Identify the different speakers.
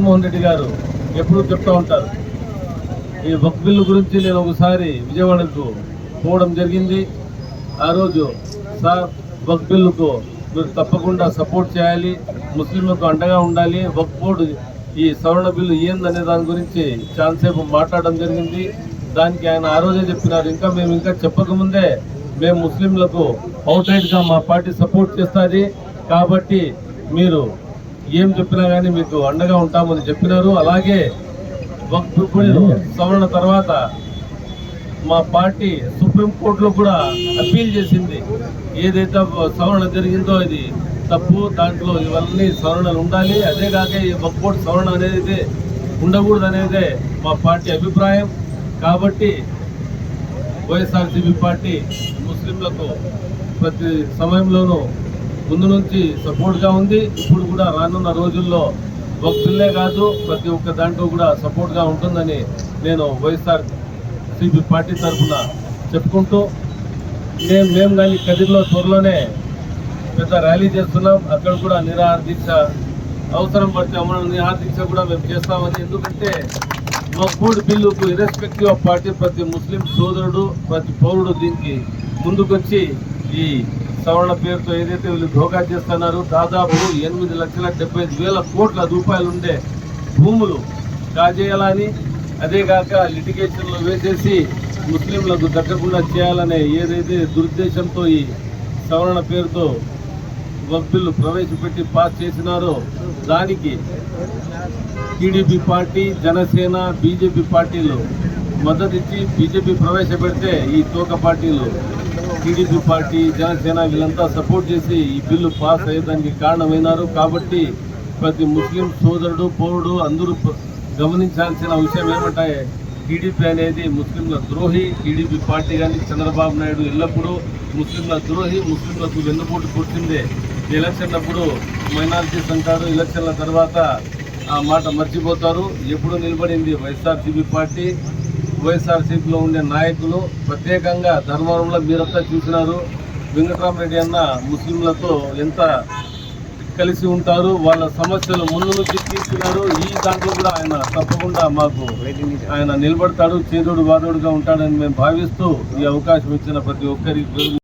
Speaker 1: జగన్మోహన్ రెడ్డి గారు ఎప్పుడూ చెప్తూ ఉంటారు. ఈ వక్ఫ్ బిల్లు గురించి నేను ఒకసారి విజయవాడకు పోవడం జరిగింది. ఆ రోజు సార్ వక్ఫ్ బిల్లుకు మీరు తప్పకుండా సపోర్ట్ చేయాలి, ముస్లింలకు అండగా ఉండాలి, వక్ఫ్ బోర్డు ఈ సవరణ బిల్లు ఏందనే దాని గురించి చాలాసేపు మాట్లాడడం జరిగింది. దానికి ఆయన ఆ రోజే చెప్పినారు, మేము ఇంకా చెప్పకముందే మేము ముస్లింలకు అవుట్రైట్గా మా పార్టీ సపోర్ట్ చేస్తుంది, కాబట్టి మీరు ఏం చెప్పినా కానీ మీకు అండగా ఉంటామని చెప్పినారు. అలాగే వక్ఫ్ బిల్లు సవరణ తర్వాత మా పార్టీ సుప్రీంకోర్టులో కూడా అప్పీల్ చేసింది. ఏదైతే సవరణ జరిగిందో ఇది తప్పు, దాంట్లో ఇవన్నీ సవరణలు ఉండాలి, అదే కాక ఈ వక్ఫ్ బోర్డు సవరణ అనేది ఉండకూడదు అనేదే మా పార్టీ అభిప్రాయం. కాబట్టి వైఎస్ఆర్సీపీ పార్టీ ముస్లింలకు ప్రతి సమయంలోనూ ముందు నుంచి సపోర్ట్గా ఉంది. ఇప్పుడు కూడా రానున్న రోజుల్లో వక్ఫ్ బిల్లే కాదు ప్రతి ఒక్క దాంట్లో కూడా సపోర్ట్గా ఉంటుందని నేను వైఎస్ఆర్సీపీ పార్టీ తరఫున చెప్పుకుంటూ, మేము కానీ కదిర్లో త్వరలోనే పెద్ద ర్యాలీ చేస్తున్నాం. అక్కడ కూడా నిరాహార దీక్ష అవసరం పడితే నిరాహార దీక్ష కూడా మేము చేస్తామని. ఎందుకంటే వక్ఫ్ బోర్డు బిల్లుకు ఇర్రెస్పెక్టివ్ ఆఫ్ పార్టీ ప్రతి ముస్లిం సోదరుడు ప్రతి పౌరుడు దీనికి ముందుకొచ్చి ఈ సవరణ పేరుతో ఏదైతే వీళ్ళు ధోకా చేస్తున్నారో దాదాపు 8,75,000 కోట్ల రూపాయలు ఉండే భూములు కాజేయాలని, అదేగాక లిటిగేషన్లో వేసేసి ముస్లింలకు దక్కకుండా చేయాలనే ఏదైతే దురుద్దేశంతో ఈ సవరణ పేరుతో వక్ఫ్ బిల్లు ప్రవేశపెట్టి పాస్ చేసినారో దానికి టీడీపీ పార్టీ, జనసేన, బీజేపీ పార్టీలు మద్దతిచ్చి బీజేపీ ప్రవేశపెడితే ఈ తోక పార్టీలు టీడీపీ పార్టీ, జనసేన వీళ్ళంతా సపోర్ట్ చేసి ఈ బిల్లు పాస్ అయ్యేదానికి కారణమైనారు. కాబట్టి ప్రతి ముస్లిం సోదరుడు పౌరుడు అందరూ గమనించాల్సిన విషయం ఏమంటే టీడీపీ అనేది ముస్లింల ద్రోహి. టీడీపీ పార్టీ కానీ చంద్రబాబు నాయుడు ఎల్లప్పుడూ ముస్లింల ద్రోహి, ముస్లింలకు వెన్నుపోటు కొట్టిందే. ఎలక్షన్ అప్పుడు మైనారిటీస్ అంటారు, ఎలక్షన్ల తర్వాత ఆ మాట మర్చిపోతారు. ఎప్పుడు నిలబడింది వైఎస్ఆర్సీపీ పార్టీ. వైఎస్ఆర్సీపీలో ఉండే నాయకులు ప్రత్యేకంగా ధర్మవరంలో మీరంతా చూసినారు. వెంకటరామరెడ్డి అన్న ముస్లింలతో ఎంత కలిసి ఉంటారు, వాళ్ళ సమస్యలు ముందు నుంచి తీసుకున్నారు. ఈ దాంట్లో కూడా ఆయన తప్పకుండా మాకు ఆయన నిలబడతాడు, చేదోడు వాదోడుగా ఉంటాడని మేము భావిస్తూ ఈ అవకాశం ఇచ్చిన ప్రతి ఒక్కరికి